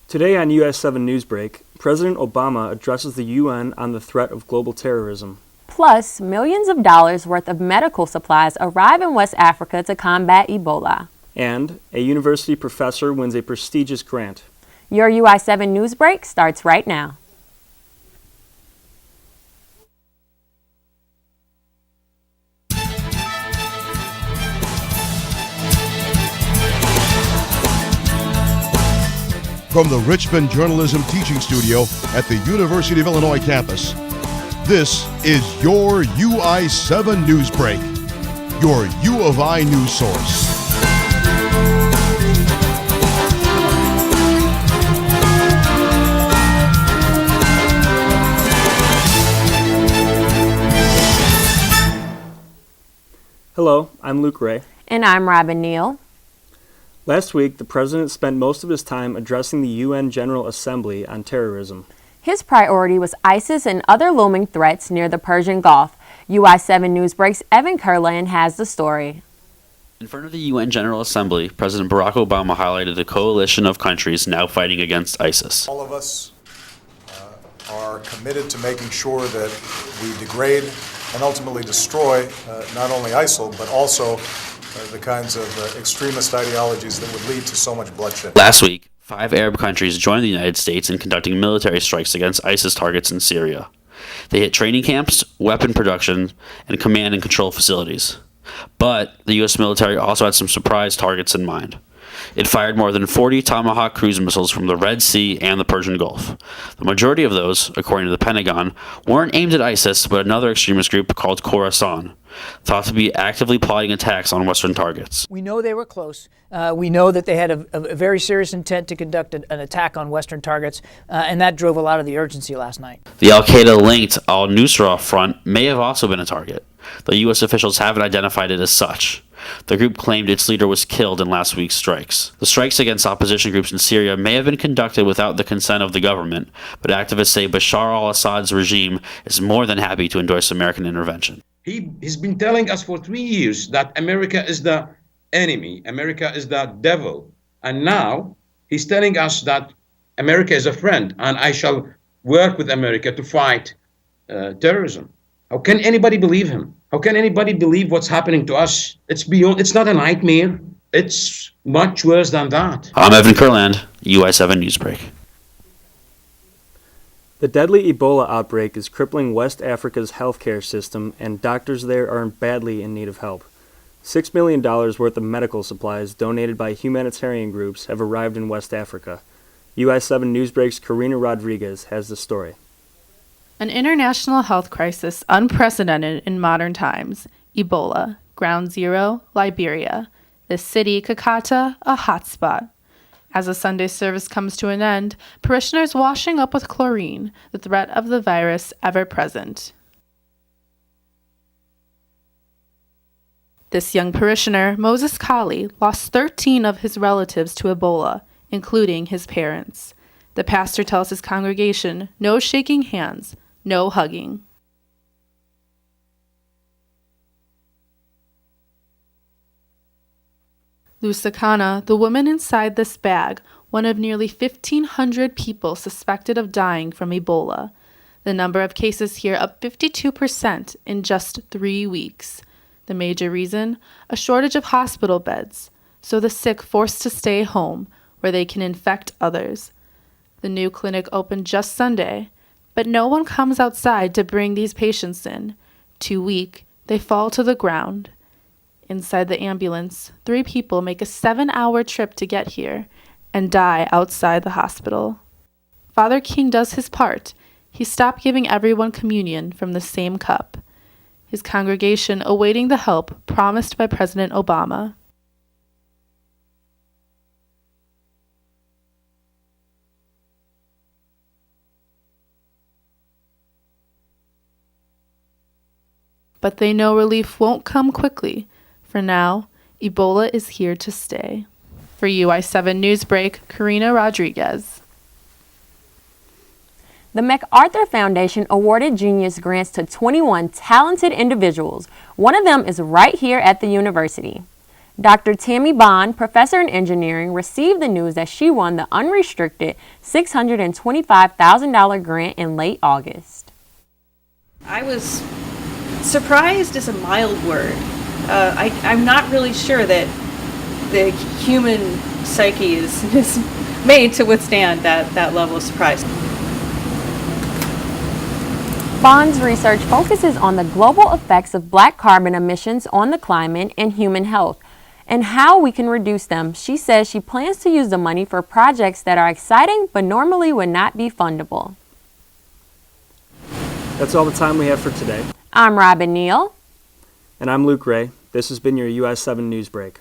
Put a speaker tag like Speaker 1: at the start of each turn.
Speaker 1: Today on UI7 Newsbreak, President Obama addresses the UN on the threat of global terrorism.
Speaker 2: Plus, millions of dollars worth of medical supplies arrive in West Africa to combat Ebola.
Speaker 1: And a university professor wins a prestigious grant.
Speaker 2: Your UI7 Newsbreak starts right now.
Speaker 3: From the Richmond Journalism Teaching Studio at the University of Illinois campus, this is your UI7 Newsbreak, your U of I news source.
Speaker 1: Hello, I'm Luke Ray.
Speaker 2: And I'm Robin Neal.
Speaker 1: Last week, the President spent most of his time addressing the UN General Assembly on terrorism.
Speaker 2: His priority was ISIS and other looming threats near the Persian Gulf. UI7 Newsbreak's Evan Kurland has the story.
Speaker 4: In front of the UN General Assembly, President Barack Obama highlighted the coalition of countries now fighting against ISIS.
Speaker 5: All of us are committed to making sure that we degrade and ultimately destroy not only ISIL, but also the kinds of extremist ideologies that would lead to so much bloodshed.
Speaker 4: Last week, 5 Arab countries joined the United States in conducting military strikes against ISIS targets in Syria. They hit training camps, weapon production, and command and control facilities. But the U.S. military also had some surprise targets in mind. It fired more than 40 Tomahawk cruise missiles from the Red Sea and the Persian Gulf. The majority of those, according to the Pentagon, weren't aimed at ISIS, but another extremist group called Khorasan, thought to be actively plotting attacks on Western targets.
Speaker 6: We know they were close. We know that they had a very serious intent to conduct an attack on Western targets, and that drove a lot of the urgency last night.
Speaker 4: The al-Qaeda-linked al-Nusra Front may have also been a target, though U.S. officials haven't identified it as such. The group claimed its leader was killed in last week's strikes. The strikes against opposition groups in Syria may have been conducted without the consent of the government, but activists say Bashar al-Assad's regime is more than happy to endorse American intervention.
Speaker 7: He's been telling us for 3 years that America is the enemy, America is the devil, and now he's telling us that America is a friend, and I shall work with America to fight terrorism. How can anybody believe him? How can anybody believe what's happening to us? It's not a nightmare. It's much worse than that.
Speaker 4: I'm Evan Kurland, UI7 Newsbreak.
Speaker 1: The deadly Ebola outbreak is crippling West Africa's healthcare system, and doctors there are badly in need of help. $6 million worth of medical supplies donated by humanitarian groups have arrived in West Africa. UI7 Newsbreak's Karina Rodriguez has the story.
Speaker 8: An international health crisis unprecedented in modern times. Ebola, Ground Zero, Liberia. The city, Kakata, a hotspot. As the Sunday service comes to an end, parishioners washing up with chlorine, the threat of the virus ever present. This young parishioner, Moses Kali, lost 13 of his relatives to Ebola, including his parents. The pastor tells his congregation, no shaking hands, no hugging. Lusakana, the woman inside this bag, one of nearly 1,500 people suspected of dying from Ebola. The number of cases here up 52% in just 3 weeks. The major reason? A shortage of hospital beds, so the sick forced to stay home, where they can infect others. The new clinic opened just Sunday, but no one comes outside to bring these patients in. Too weak, they fall to the ground. Inside the ambulance, 3 people make a 7-hour trip to get here and die outside the hospital. Father King does his part. He stopped giving everyone communion from the same cup. His congregation awaiting the help promised by President Obama. But they know relief won't come quickly. For now, Ebola is here to stay. For UI7 Newsbreak, Karina Rodriguez.
Speaker 2: The MacArthur Foundation awarded Genius grants to 21 talented individuals. One of them is right here at the university. Dr. Tammy Bond, professor in engineering, received the news that she won the unrestricted $625,000 grant in late August.
Speaker 9: I was surprised is a mild word. I'm not really sure that the human psyche is made to withstand that level of surprise.
Speaker 2: Bond's research focuses on the global effects of black carbon emissions on the climate and human health, and how we can reduce them. She says she plans to use the money for projects that are exciting but normally would not be fundable.
Speaker 1: That's all the time we have for today.
Speaker 2: I'm Robin Neal.
Speaker 1: And I'm Luke Ray. This has been your UI7 Newsbreak.